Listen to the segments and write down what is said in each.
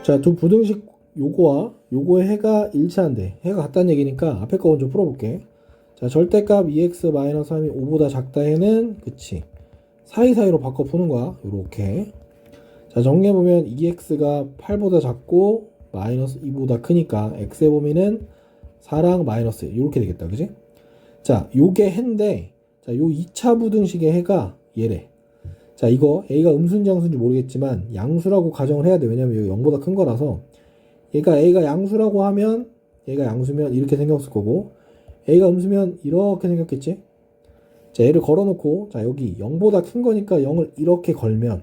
자, 두 부등식 요거와 요거의 해가 일치한데 해가 같다는 얘기니까 앞에 거 먼저 풀어볼게. 자, 절대값 2x-3이 5보다 작다 해는 그치 사이사이로 바꿔 푸는 거야. 요렇게. 자, 정리해보면 2x가 8보다 작고 마이너스 2보다 크니까 x의 범위는 4랑 마이너스 1 이렇게 되겠다. 그지? 자, 요게 해인데 자, 요 2차 부등식의 해가 얘래. 자, 이거 a가 음수인지 양수인지 모르겠지만 양수라고 가정을 해야 돼. 왜냐면 이거 0보다 큰 거라서 얘가 a가 양수라고 하면 얘가 양수면 이렇게 생겼을 거고 a가 음수면 이렇게 생겼겠지? 자, 얘를 걸어놓고 자, 여기 0보다 큰 거니까 0을 이렇게 걸면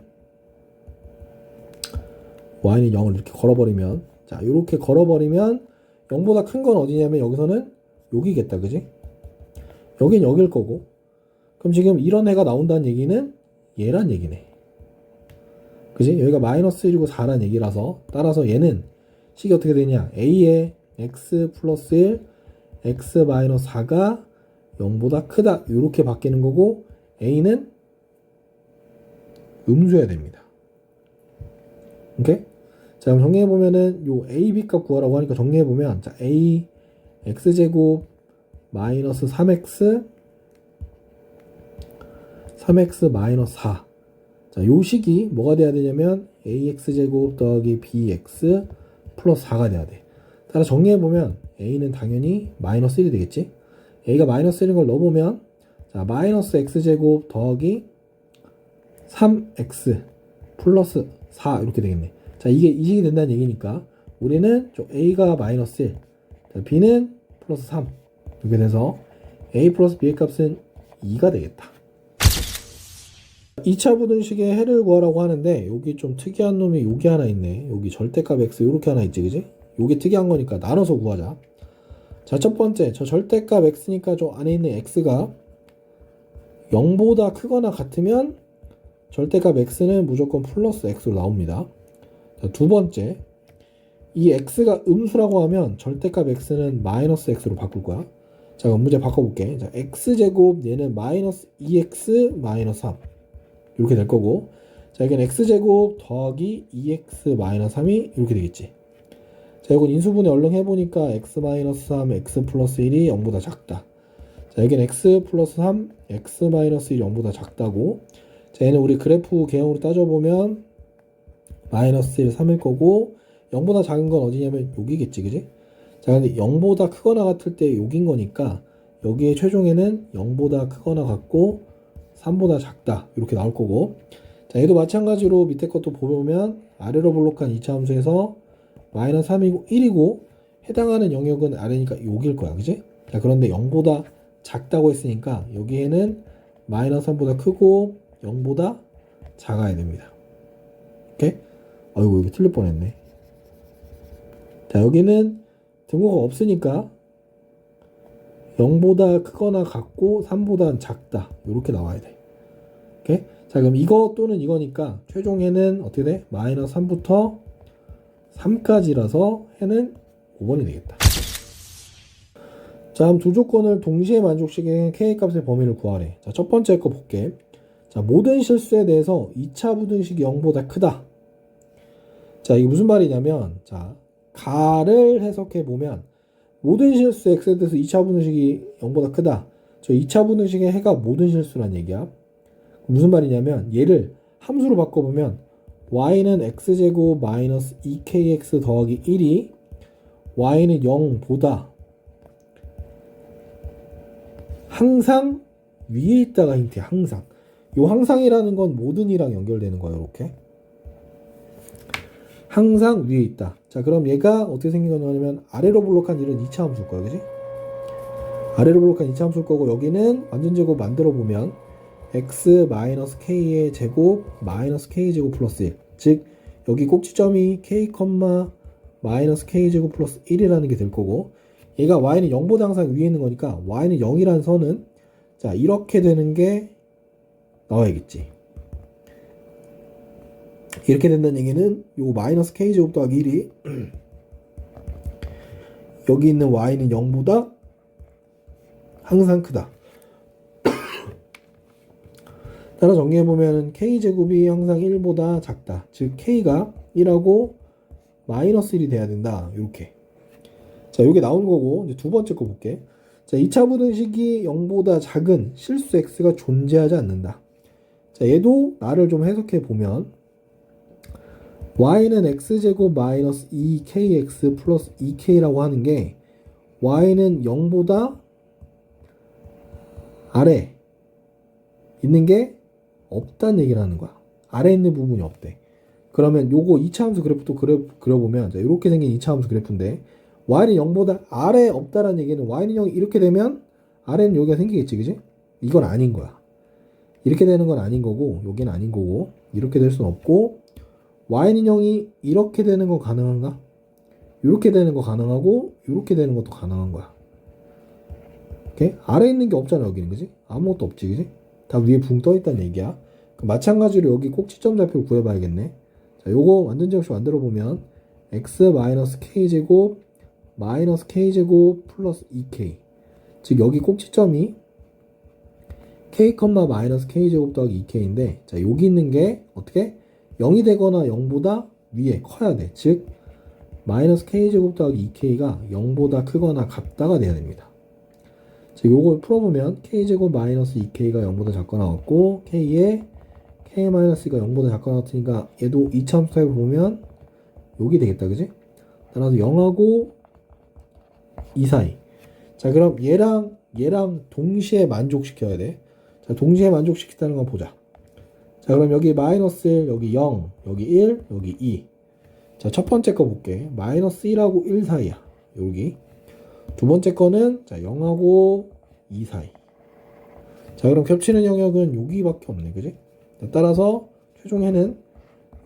y는 0을 이렇게 걸어버리면 자, 이렇게 걸어버리면 0보다 큰 건 어디냐면 여기서는 여기겠다. 그지? 여긴 여길 거고 그럼 지금 이런 애가 나온다는 얘기는 얘란 얘기네. 그지? 여기가 마이너스 1이고 4란 얘기라서 따라서 얘는 식이 어떻게 되냐 a의 x 플러스 1 x 마이너스 4가 0보다 크다 이렇게 바뀌는 거고 a는 음수여야 됩니다. 오케이? 자, 그럼 정리해보면은 요 a, b 값 구하라고 하니까 정리해보면 자, a x제곱 마이너스 3x 마이너스 4 자, 요 식이 뭐가 돼야 되냐면 ax제곱 더하기 bx 플러스 4가 돼야 돼. 따라 정리해보면 a는 당연히 마이너스 1이 되겠지. a가 마이너스 1인 걸 넣어보면 자, 마이너스 x제곱 더하기 3x 플러스 4 이렇게 되겠네. 자, 이게 이 식이 된다는 얘기니까 우리는 좀 a가 마이너스 1 자, b는 플러스 3 이렇게 돼서 a 플러스 b의 값은 2가 되겠다. 2차 부등식의 해를 구하라고 하는데 여기 좀 특이한 놈이 여기 하나 있네. 여기 절대값 x 이렇게 하나 있지. 그지? 요게 특이한 거니까 나눠서 구하자. 자, 첫 번째 저 절대값 x니까 저 안에 있는 x가 0보다 크거나 같으면 절대값 x는 무조건 플러스 x로 나옵니다. 자, 두 번째 이 x가 음수라고 하면 절대값 x는 마이너스 x로 바꿀 거야. 자, 그럼 문제 바꿔볼게. 자, x제곱 얘는 마이너스 2x 마이너스 3 이렇게 될 거고 자, 여기는 x제곱 더하기 2x 마이너스 3이 이렇게 되겠지. 자, 이건 인수분해 얼른 해보니까 x 마이너스 3 x 플러스 1이 0보다 작다. 자, 여기는 x 플러스 3 x 마이너스 1이 0보다 작다고. 자, 얘는 우리 그래프 개형으로 따져보면 마이너스 1 3일 거고 0보다 작은 건 어디냐면 여기겠지. 그지? 자, 근데 0보다 크거나 같을 때 여긴 거니까 여기에 최종에는 0보다 크거나 같고 3보다 작다 이렇게 나올 거고 자, 얘도 마찬가지로 밑에 것도 보면 아래로 블록한 2차 함수에서 마이너스 3이고 1이고 해당하는 영역은 아래니까 여기일 거야. 그지? 자, 그런데 0보다 작다고 했으니까 여기에는 마이너스 3보다 크고 0보다 작아야 됩니다. 오케이? 아이고, 여기 틀릴 뻔했네. 자, 여기는 등호가 없으니까 0보다 크거나 같고 3보다 작다 이렇게 나와야 돼. 오케이? 자, 그럼 이거 또는 이거니까 최종에는 어떻게 돼? 마이너스 3부터 3까지라서 해는 5번이 되겠다. 자, 그럼 두 조건을 동시에 만족시키는 k값의 범위를 구하래. 자, 첫 번째 거 볼게. 자, 모든 실수에 대해서 2차 부등식이 0보다 크다. 자, 이게 무슨 말이냐면 자, 가를 해석해 보면 모든 실수 x에 대해서 2차 부등식이 0보다 크다. 저 2차 부등식의 해가 모든 실수란 얘기야. 무슨 말이냐면 얘를 함수로 바꿔보면 y는 x제곱 마이너스 2kx 더하기 1이 y는 0보다 항상 위에 있다가 힌트야. 항상. 요 항상이라는 건 모든이랑 연결되는 거예요. 이렇게. 항상 위에 있다. 자, 그럼 얘가 어떻게 생긴 거냐면 아래로 블록한 1은 2차 함수일 거야. 그지? 아래로 블록한 2차 함수일 거고 여기는 완전 제곱 만들어 보면 x 마이너스 k의 제곱 마이너스 k 제곱 플러스 1. 즉 여기 꼭지점이 k, 마이너스 k 제곱 플러스 1이라는 게 될 거고 얘가 y는 0보다 항상 위에 있는 거니까 y는 0이라는 선은 자, 이렇게 되는 게 나와야겠지. 이렇게 된다는 얘기는 요 마이너스 k제곱 더하기 1이 여기 있는 y는 0보다 항상 크다. 따라 정리해보면 k제곱이 항상 1보다 작다. 즉 k가 1하고 마이너스 1이 돼야 된다. 이렇게. 자, 이게 나온 거고 이제 두 번째 거 볼게. 자, 2차 부등식이 0보다 작은 실수 x가 존재하지 않는다. 자, 얘도 나를 좀 해석해 보면 y는 x제곱 마이너스 2kx 플러스 2k라고 하는 게 y는 0보다 아래 있는 게 없다는 얘기를 하는 거야. 아래 있는 부분이 없대. 그러면 요거 2차 함수 그래프 또 그려보면 자, 이렇게 생긴 2차 함수 그래프인데 y는 0보다 아래 없다라는 얘기는 y는 0이 이렇게 되면 아래는 여기가 생기겠지, 그지? 이건 아닌 거야. 이렇게 되는 건 아닌 거고 여기는 아닌 거고 이렇게 될 수는 없고 y는 0이 이렇게 되는 건 가능한가? 이렇게 되는 거 가능하고 이렇게 되는 것도 가능한 거야. 오케이? 아래에 있는 게 없잖아 여기는, 그지? 아무것도 없지, 그지? 다 위에 붕 떠 있다는 얘기야. 마찬가지로 여기 꼭지점 좌표를 구해봐야겠네. 자, 요거 완전 제곱식 만들어 보면 x 마이너스 k제곱 마이너스 k제곱 플러스 2k. 즉 여기 꼭지점이 k, 마이너스 k제곱 더하기 2k인데 자, 여기 있는 게 어떻게? 0이 되거나 0보다 위에 커야 돼. 즉 마이너스 k제곱 더하기 2k가 0보다 크거나 같다가 돼야 됩니다. 즉 요걸 풀어보면 k제곱 마이너스 2k가 0보다 작거나 같고 k에 k 마이너스가 0보다 작거나 같으니까 얘도 2차 함수 타입을 보면 여기 되겠다, 그지? 따라서 0하고 2 사이. 자, 그럼 얘랑 동시에 만족시켜야 돼. 자, 동시에 만족시킨다는 건 보자. 자, 그럼 여기 마이너스 1, 여기 0, 여기 1, 여기 2. 자, 첫 번째 거 볼게. 마이너스 1하고 1 사이야. 여기. 두 번째 거는 자, 0하고 2 사이. 자, 그럼 겹치는 영역은 여기밖에 없네, 그지? 자, 따라서 최종에는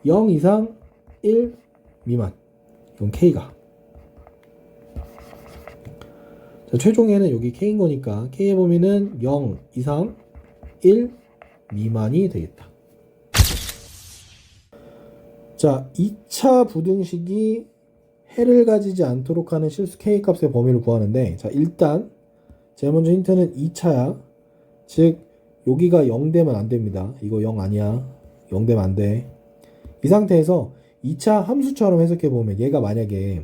0 이상 1 미만. 이건 k가. 자, 최종에는 여기 k인 거니까 k의 범위는 0 이상 1 미만이 되겠다. 자, 2차 부등식이 해를 가지지 않도록 하는 실수 k 값의 범위를 구하는데 자, 일단 제일 먼저 힌트는 2차야. 즉 여기가 0 되면 안 됩니다. 이거 0 아니야. 0 되면 안 돼. 이 상태에서 2차 함수처럼 해석해 보면 얘가 만약에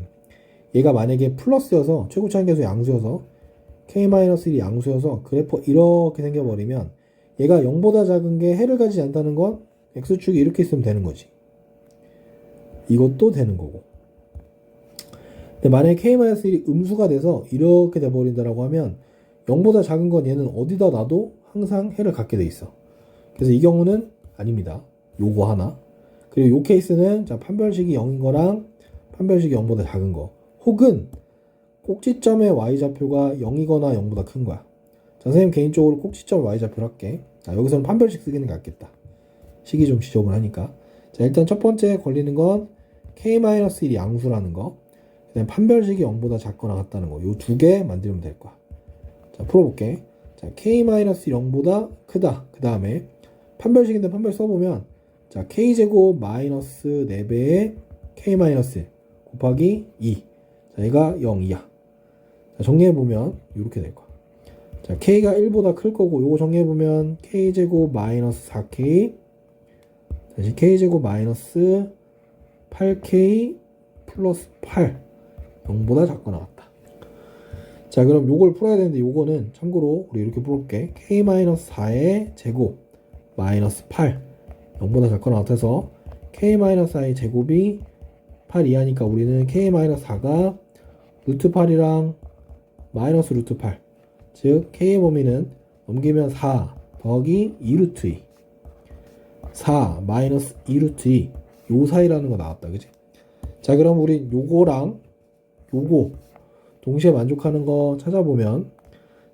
플러스여서 최고차항계수 양수여서 k-1이 양수여서 그래프 이렇게 생겨버리면 얘가 0보다 작은 게 해를 가지지 않다는 건 x축이 이렇게 있으면 되는 거지. 이것도 되는 거고. 근데 만약에 k-1이 음수가 돼서 이렇게 돼버린다라고 하면 0보다 작은 건 얘는 어디다 놔도 항상 해를 갖게 돼 있어. 그래서 이 경우는 아닙니다. 요거 하나. 그리고 요 케이스는 자, 판별식이 0인 거랑 판별식이 0보다 작은 거. 혹은 꼭지점의 y좌표가 0이거나 0보다 큰 거야. 자, 선생님 개인적으로 꼭지점 y좌표를 할게. 자, 여기서는 판별식 쓰기는 낫겠다. 식이 좀 지저분하니까. 자, 일단 첫 번째 걸리는 건 k-1이 양수라는 거. 그다음 판별식이 0보다 작거나 같다는 거. 요 두 개 만들면 될 거야. 자, 풀어볼게. 자, k-0보다 크다. 그 다음에 판별식인데 판별 써보면 자, k제곱 마이너스 4배의 k-1 곱하기 2. 자, 얘가 0이야. 자, 정리해보면 이렇게 될 거야. 자, k가 1보다 클 거고 요거 정리해보면 k제곱 마이너스 4k 다시 k제곱 마이너스 8k 플러스 8 0보다 작거나 같다. 자, 그럼 요걸 풀어야 되는데 요거는 참고로 우리 이렇게 풀어볼게. k-4의 제곱 마이너스 8 0보다 작거나 같아서 k-4의 제곱이 8 이하니까 우리는 k-4가 루트 8이랑 마이너스 루트 8 즉 k의 범위는 넘기면 4 더하기 2루트 2 4 마이너스 2루트 2 요 사이라는 거 나왔다, 그지? 자, 그럼 우리 요거랑 요거 동시에 만족하는 거 찾아보면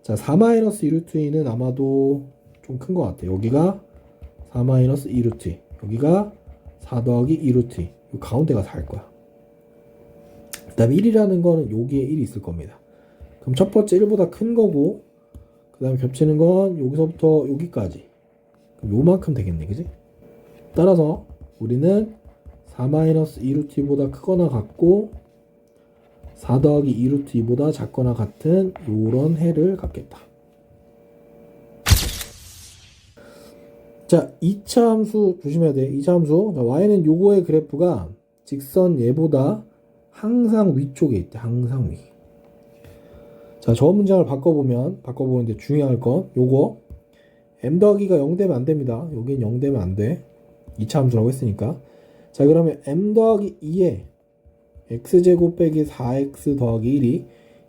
자, 4 마이너스 2루트 2는 아마도 좀 큰 것 같아. 여기가 4 마이너스 2루트 2 여기가 4 더하기 2루트 2 요 가운데가 4일 거야. 그 다음에 1이라는 거는 여기에 1이 있을 겁니다. 그럼 첫 번째 1보다 큰 거고 그 다음에 겹치는 건 여기서부터 여기까지 그럼 요만큼 되겠네, 그지? 따라서 우리는 4 마이너스 2루트 2보다 크거나 같고 4 더하기 2루트 2보다 작거나 같은 요런 해를 갖겠다. 자, 2차 함수 조심해야 돼. 2차 함수. 자, y는 요거의 그래프가 직선 얘보다 항상 위쪽에 있대. 항상 위. 자, 저 문장을 바꿔보는데 중요할 건 요거 m 더하기가 0 되면 안 됩니다. 여긴 0 되면 안 돼. 2차 함수라고 했으니까. 자, 그러면 m 더하기 2에 x제곱 빼기 4x 더하기 1이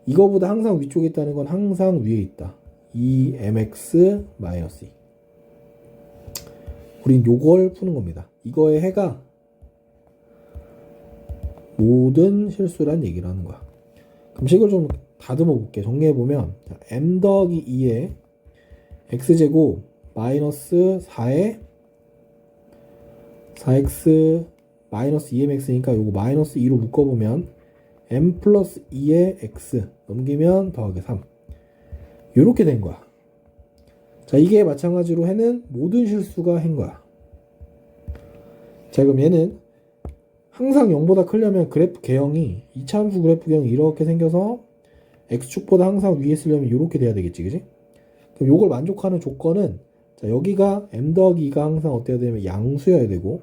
이거보다 항상 위쪽에 있다는 건 항상 위에 있다. 2mx 마이너스 2. 우린 요걸 푸는 겁니다. 이거의 해가 모든 실수란 얘기를 하는 거야. 그럼 식을 좀 다듬어 볼게. 정리해보면 m 더하기 2에 x제곱 마이너스 4에 4x 마이너스 2mx니까 요거 마이너스 2로 묶어보면 m 플러스 2에 x 넘기면 더하기 3 요렇게 된 거야. 자, 이게 마찬가지로 해는 모든 실수가 해인 거야. 자, 그럼 얘는 항상 0보다 크려면 그래프 개형이 2차 함수 그래프 개형이 이렇게 생겨서 x축보다 항상 위에 쓰려면 이렇게 돼야 되겠지, 그지? 그럼 요걸 만족하는 조건은 자, 여기가 m 더하기 2가 항상 어때야 되면 양수여야 되고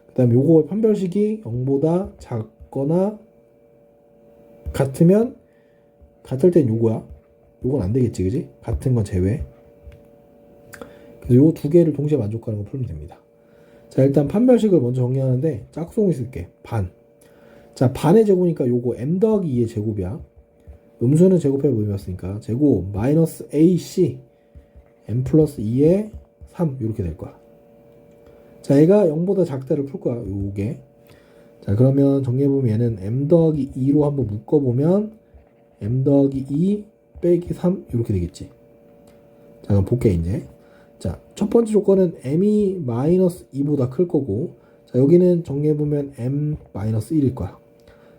그 다음에 요거의 판별식이 0보다 작거나 같으면 같을 땐 요거야. 요건 안 되겠지, 그지? 같은 건 제외. 그래서 요 두 개를 동시에 만족하는 거 풀면 됩니다. 자, 일단 판별식을 먼저 정리하는데 짝송이 쓸게. 반. 자, 반의 제곱이니까 요거 m 더하기 2의 제곱이야. 음수는 제곱해 보였으니까 제곱 마이너스 ac m 플러스 2의 3 이렇게 될 거야. 자, 얘가 0보다 작다를 풀 거야. 요게. 자, 그러면 정리해보면 얘는 m 더하기 2로 한번 묶어보면 m 더하기 2 빼기 3 이렇게 되겠지. 자, 그럼 볼게 이제. 자, 첫 번째 조건은 m이 마이너스 2보다 클 거고 자, 여기는 정리해보면 m 마이너스 1일 거야.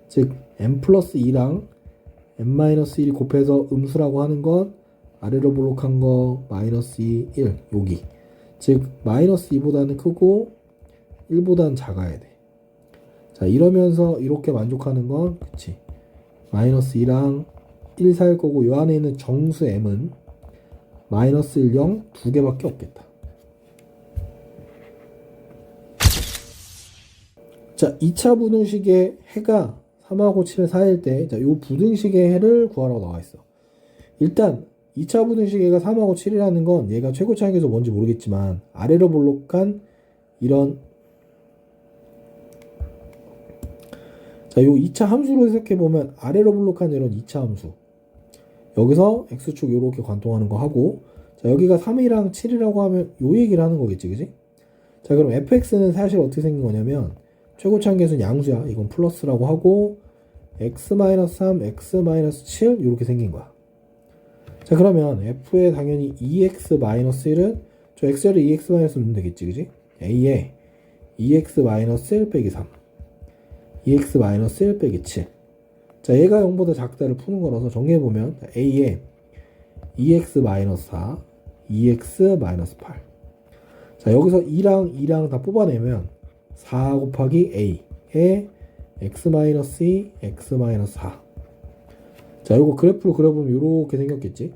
즉 m 플러스 2랑 m 마이너스 1이 곱해서 음수라고 하는 건 아래로 볼록한 거 마이너스 2, 1 여기. 즉 마이너스 2보다는 크고 1보다는 작아야 돼. 자, 이러면서 이렇게 만족하는 건 그치 마이너스 2랑 1 사이일 거고 요 안에 있는 정수 m은 마이너스 1, 0 두 개밖에 없겠다. 자, 2차 부등식의 해가 3하고 7 사이일 때, 자, 요 부등식의 해를 구하라고 나와 있어. 일단 2차 부등식의 해가 3하고 7이라는 건 얘가 최고 차항에서 뭔지 모르겠지만 아래로 볼록한 이런 자, 요 2차 함수로 해석해 보면 아래로 볼록한 이런 2차 함수. 여기서 x축 요렇게 관통하는 거 하고 자, 여기가 3이랑 7이라고 하면 요 얘기를 하는 거겠지, 그지? 자, 그럼 fx는 사실 어떻게 생긴 거냐면 최고차항 계수는 양수야. 이건 플러스라고 하고 x-3, x-7 이렇게 생긴 거야. 자, 그러면 f에 당연히 2x-1은 저 x를 2x- 넣으면 되겠지, 그지? a에 2x-1 빼기 3 2x-1 빼기 7 자, 얘가 0보다 작다를 푸는 거라서 정리해보면 a에 2x-4 2x-8 자, 여기서 2랑 2랑 다 뽑아내면 4 곱하기 a에 x-2 x-4 자, 요거 그래프로 그려보면 요렇게 생겼겠지.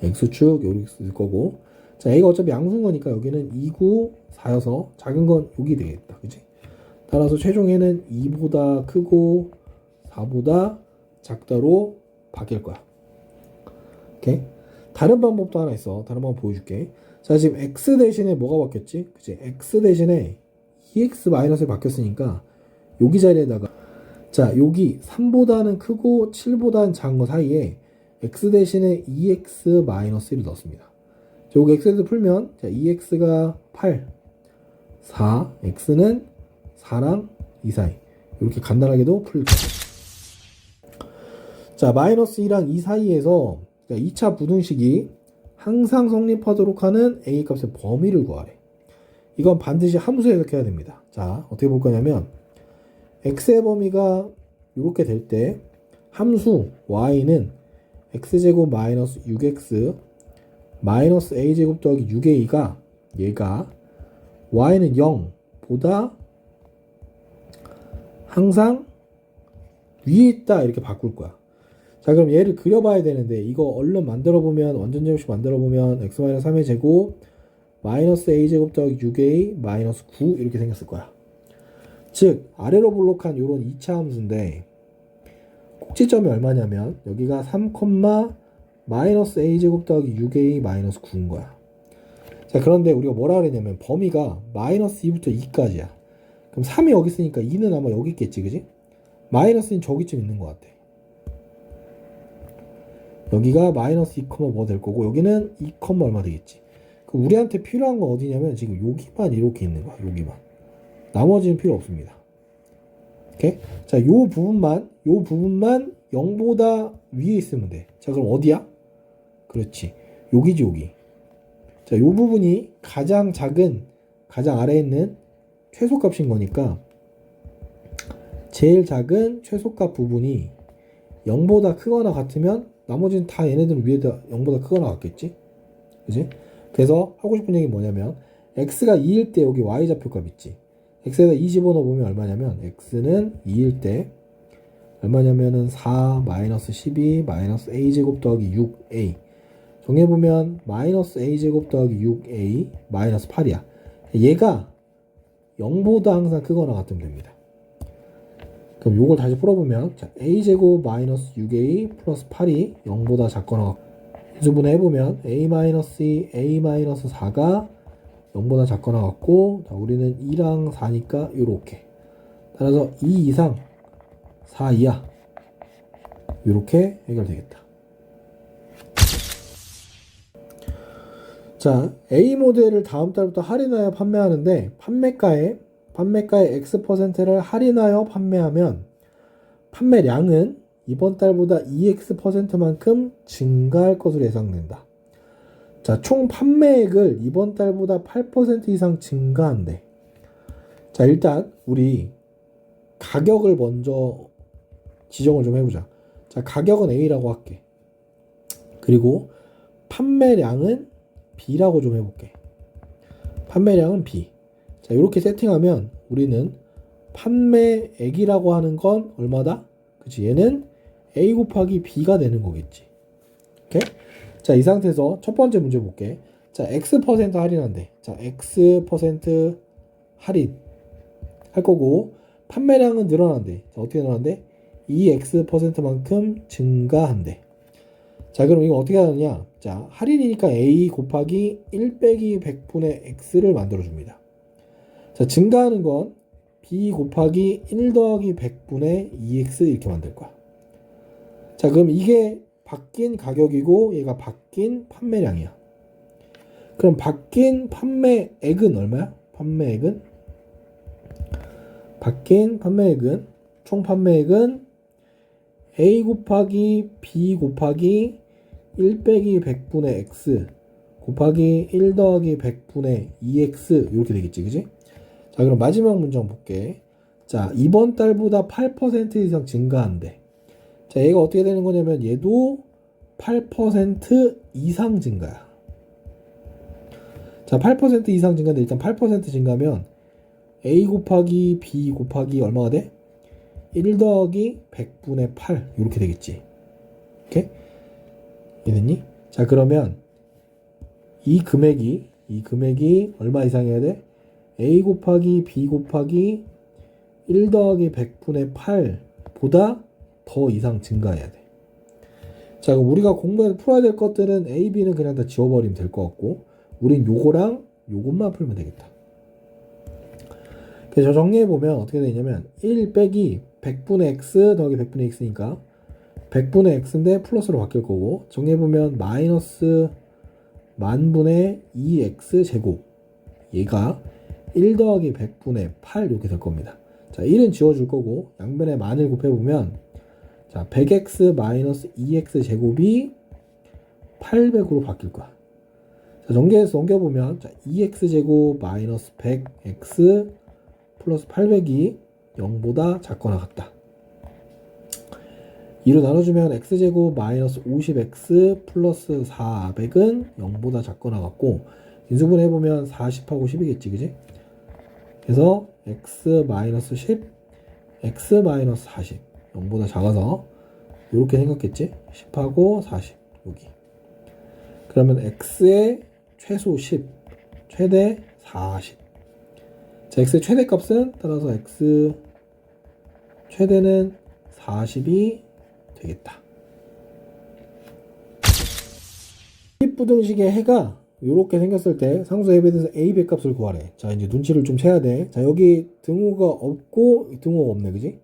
x축 요렇게 쓸 거고 자, a가 어차피 양수인 거니까 여기는 2, 9, 4여서 작은 건 여기 되겠다, 그치? 따라서 최종에는 2보다 크고 4보다 작다로 바뀔 거야. 오케이? 다른 방법도 하나 있어. 다른 방법 보여줄게. 자, 지금 x 대신에 뭐가 바뀌었지? 그치? x 대신에 2x-에 바뀌었으니까 여기 자리에다가 자, 여기 3보다는 크고 7보다는 작은 거 사이에 x 대신에 2x-1을 넣었습니다. 자, 여기 x에서 풀면 자, 2x가 8 4 x는 4랑 2 사이 이렇게 간단하게도 풀 거예요. 자, 마이너스 2랑 2 사이에서 2차 부등식이 항상 성립하도록 하는 a 값의 범위를 구하래. 이건 반드시 함수 해석해야 됩니다. 자, 어떻게 볼 거냐면 x의 범위가 이렇게 될 때 함수 y는 x제곱 마이너스 6x 마이너스 a제곱 더하기 6a가 얘가 y는 0보다 항상 위에 있다 이렇게 바꿀 거야. 자, 그럼 얘를 그려봐야 되는데 이거 얼른 만들어보면 완전 제곱식 만들어보면 x-3의 제곱 마이너스 a제곱 더하기 6a 마이너스 9 이렇게 생겼을 거야. 즉 아래로 볼록한 요런 2차 함수인데 꼭지점이 얼마냐면 여기가 3, 마이너스 a제곱 더하기 6a 마이너스 9인 거야. 자, 그런데 우리가 뭐라 그랬냐면 범위가 마이너스 2부터 2까지야. 그럼 3이 여기 있으니까 2는 아마 여기 있겠지, 그지? 마이너스는 저기쯤 있는 것 같아. 여기가 마이너스 2, 뭐 될 거고 여기는 2, 얼마 되겠지. 그럼 우리한테 필요한 건 어디냐면 지금 여기만 이렇게 있는 거야. 여기만. 나머지는 필요 없습니다. 오케이? 자, 요 부분만 0보다 위에 있으면 돼. 자, 그럼 어디야? 그렇지. 여기지, 여기. 자, 요 부분이 가장 작은, 가장 아래에 있는 최소값인 거니까 제일 작은 최소값 부분이 0보다 크거나 같으면 나머지는 다 얘네들은 위에다 0보다 크거나 같겠지? 그지? 그래서 하고 싶은 얘기 뭐냐면 x가 2일 때 여기 y좌표값 있지? x에다 2 집어넣어보면 얼마냐면 x는 2일 때 얼마냐면은 4 마이너스 12 마이너스 a제곱 더하기 6a 정해보면 마이너스 a제곱 더하기 6a 마이너스 8이야. 얘가 0보다 항상 크거나 같으면 됩니다. 그럼 요걸 다시 풀어보면 자, a제곱 마이너스 6a 플러스 8이 0보다 작거나 인수분해 해보면 a 마이너스 2, a 마이너스 4가 0보다 작거나 같고 자, 우리는 2랑 4니까 요렇게 따라서 2 이상 4 이하 요렇게 해결되겠다. 자, A 모델을 다음 달부터 할인하여 판매하는데 판매가에 X%를 할인하여 판매하면 판매량은 이번 달보다 2X%만큼 증가할 것으로 예상된다. 자, 총 판매액을 이번 달보다 8% 이상 증가한대. 자, 일단 우리 가격을 먼저 지정을 좀 해보자. 자, 가격은 A라고 할게. 그리고 판매량은 B라고 좀 해볼게. 판매량은 B. 자, 이렇게 세팅하면 우리는 판매액이라고 하는 건 얼마다? 그치, 얘는 A 곱하기 B가 되는 거겠지. 오케이? 자, 이 상태에서 첫 번째 문제 볼게. 자, X% 할인한대. 자, X% 할인 할 거고 판매량은 늘어난대. 자, 어떻게 늘어난대? 2X%만큼 증가한대. 자, 그럼 이거 어떻게 하느냐? 자, 할인이니까 A 곱하기 1 빼기 100분의 X를 만들어줍니다. 자, 증가하는 건 B 곱하기 1 더하기 100분의 2X 이렇게 만들 거야. 자, 그럼 이게 바뀐 가격이고 얘가 바뀐 판매량이야. 그럼 바뀐 판매액은 얼마야? 바뀐 판매액은 총 판매액은 A 곱하기 B 곱하기 1 빼기 100분의 X 곱하기 1 더하기 100분의 2X 이렇게 되겠지, 그지? 자, 그럼 마지막 문장 볼게. 자, 이번 달보다 8% 이상 증가한대. 자, 얘가 어떻게 되는 거냐면 얘도 8% 이상 증가야. 자, 8% 이상 증가인데 일단 8% 증가면 A 곱하기 B 곱하기 얼마가 돼? 1 더하기 100분의 8 이렇게 되겠지. 오케이? 이해됐니? 자, 그러면 이 금액이 얼마 이상이어야 돼? A 곱하기 B 곱하기 1 더하기 100분의 8보다 더 이상 증가해야 돼. 자, 그럼 우리가 공부해서 풀어야 될 것들은 A, B는 그냥 다 지워버리면 될 것 같고 우린 요거랑 요것만 풀면 되겠다. 그래서 정리해보면 어떻게 되냐면 1 빼기 100분의 X 더하기 100분의 X니까 100분의 X인데 플러스로 바뀔 거고 정리해보면 마이너스 만분의 2X 제곱 얘가 1 더하기 100분의 8 이렇게 될 겁니다. 자, 1은 지워줄 거고 양변에 만을 곱해보면 자, 100x 마이너스 2x 제곱이 800으로 바뀔 거야. 자, 전개해서 넘겨보면 자, 2x 제곱 마이너스 100x 플러스 800이 0보다 작거나 같다. 2로 나눠주면 x제곱 마이너스 50x 플러스 400은 0보다 작거나 같고 인수분 해보면 40하고 10이겠지, 그지? 그래서 x 마이너스 10, x 마이너스 40 0보다 작아서 이렇게 생겼겠지? 10하고 40 여기. 그러면 x의 최소 10, 최대 40. 자, x의 최대값은 따라서 x 최대는 40이 되겠다. 부등식의 해가 이렇게 생겼을 때 상수 앱에 대해서 a 배값을 구하래. 자, 이제 눈치를 좀 채야 돼. 자, 여기 등호가 없고 등호가 없네, 그지?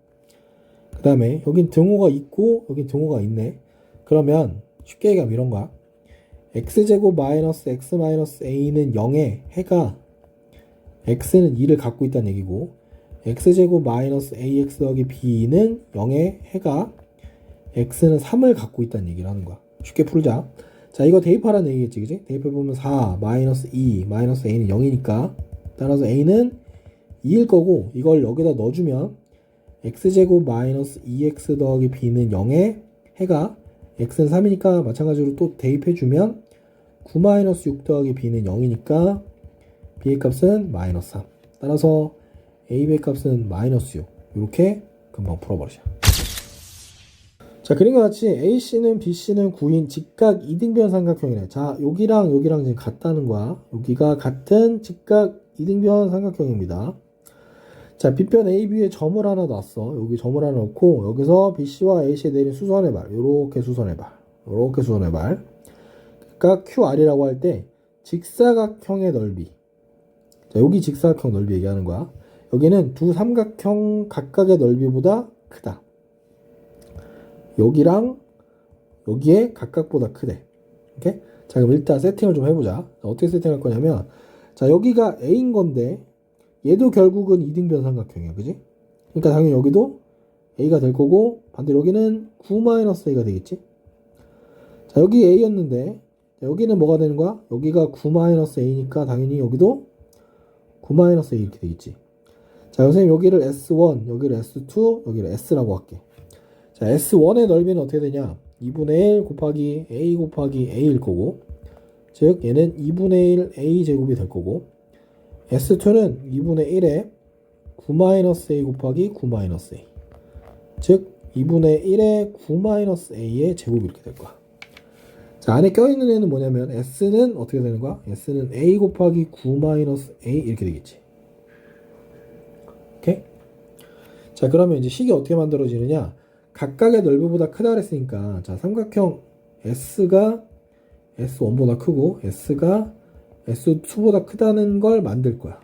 그 다음에 여긴 등호가 있고 여긴 등호가 있네. 그러면 쉽게 얘기하면 이런 거야. x제곱 마이너스 x 마이너스 a는 0에 해가 x는 2를 갖고 있다는 얘기고, x제곱 마이너스 ax 더하기 b는 0에 해가 x는 3을 갖고 있다는 얘기를 하는 거야. 쉽게 풀자. 자, 이거 대입하라는 얘기겠지, 그지? 대입해보면 4 마이너스 2 마이너스 a는 0이니까 따라서 a는 2일 거고, 이걸 여기다 넣어주면 x제곱 마이너스 2x 더하기 b는 0에 해가 x는 3이니까 마찬가지로 또 대입해주면 9 마이너스 6 더하기 b는 0이니까 b의 값은 마이너스 3. 따라서 a의 값은 마이너스 6. 이렇게 금방 풀어버리자. 자, 그림과 같이 AC는 BC는 9인 직각 이등변 삼각형이래. 자, 여기랑 여기랑 지금 같다는 거야. 여기가 같은 직각 이등변 삼각형입니다. 자, B편 AB에 점을 하나 놨어. 여기 점을 하나 넣고 여기서 BC와 AC에 내린 수선의 발, 요렇게 수선의 발, 요렇게 수선의 발. 그러니까 QR이라고 할 때 직사각형의 넓이. 자, 여기 직사각형 넓이 얘기하는 거야. 여기는 두 삼각형 각각의 넓이보다 크다. 여기랑 여기에 각각보다 크대. 오케이? 자, 그럼 일단 세팅을 좀 해보자. 자, 어떻게 세팅할 거냐면, 자, 여기가 A인 건데 얘도 결국은 이등변 삼각형이야, 그지? 그러니까 당연히 여기도 A가 될 거고, 반대로 여기는 9-A가 되겠지? 자, 여기 A였는데 자, 여기는 뭐가 되는 거야? 여기가 9-A니까 당연히 여기도 9-A 이렇게 되겠지. 자, 선생님 여기를 S1, 여기를 S2, 여기를 S라고 할게. 자, S1의 넓이는 어떻게 되냐? 2분의 1 곱하기 A 곱하기 A일 거고, 즉 얘는 2분의 1 A 제곱이 될 거고, S2는 2분의 1에 9-A 곱하기 9-A, 즉 2분의 1에 9-A의 제곱이 이렇게 될 거야. 자, 안에 껴있는 애는 뭐냐면 S는 어떻게 되는 거야? S는 A 곱하기 9-A 이렇게 되겠지. 오케이? 자, 그러면 이제 식이 어떻게 만들어지느냐? 각각의 넓이보다 크다 그랬으니까, 자, 삼각형 S가 S1보다 크고 S가 S2보다 크다는 걸 만들 거야.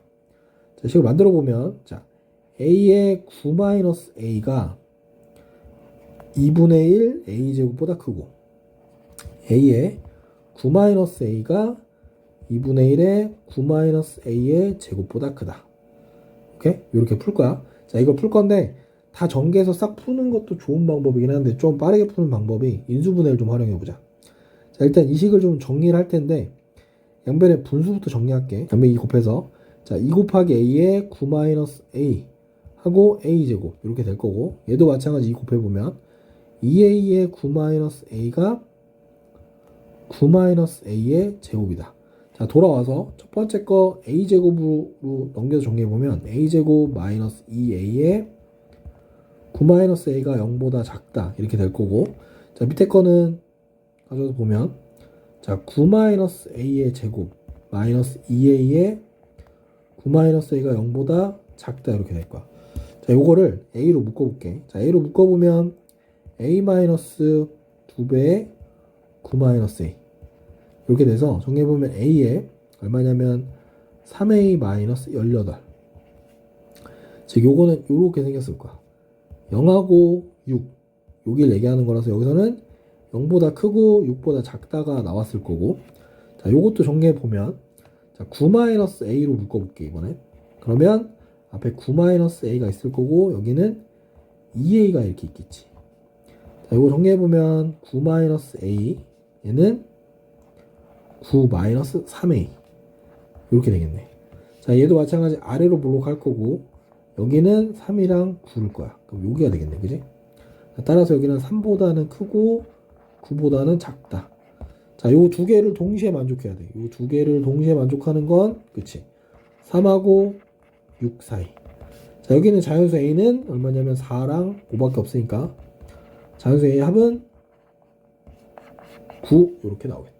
자, 식을 만들어 보면, 자, A의 9-A가 2분의 1 A제곱보다 크고, A의 9-A가 2분의 1의 9-A의 제곱보다 크다. 오케이? 이렇게 풀 거야. 자, 이걸 풀 건데, 다 전개해서 싹 푸는 것도 좋은 방법이긴 한데, 좀 빠르게 푸는 방법이 인수분해를 좀 활용해 보자. 자, 일단 이 식을 좀 정리를 할 텐데, 양변의 분수부터 정리할게. 양변 2 곱해서, 자, 2 곱하기 A의 9-A 하고 A제곱 이렇게 될 거고, 얘도 마찬가지 2 곱해보면 2A의 9-A가 9-A의 제곱이다. 자, 돌아와서 첫 번째 거 A제곱으로 넘겨서 정리해보면 A제곱 마이너스 2A의 9-A가 0보다 작다 이렇게 될 거고, 자, 밑에 거는 가져서 보면, 자, 9-A의 제곱 마이너스 2A의 9-A가 0보다 작다 이렇게 될 거야. 자, 요거를 A로 묶어볼게. 자, A로 묶어보면 A 마이너스 2배의 9-A 이렇게 돼서 정리해보면 A에 얼마냐면 3A 마이너스 18. 즉 요거는 요렇게 생겼을 거야. 0하고 6 여기를 얘기하는 거라서 여기서는 0보다 크고 6보다 작다가 나왔을 거고, 자, 요것도 정리해보면, 자, 9-A로 묶어볼게 이번에. 그러면 앞에 9-A가 있을 거고 여기는 2A가 이렇게 있겠지. 자, 요거 정리해보면 9-A 얘는 9-3A 이렇게 되겠네. 자, 얘도 마찬가지 아래로 블록할 거고 여기는 3이랑 9일 거야. 그럼 여기가 되겠네, 그지? 따라서 여기는 3보다는 크고 9보다는 작다. 자, 요 두 개를 동시에 만족해야 돼. 요 두 개를 동시에 만족하는 건, 그치? 3하고 6 사이. 자, 여기는 자연수 A는 얼마냐면 4랑 5밖에 없으니까 자연수 A의 합은 9 이렇게 나오겠다.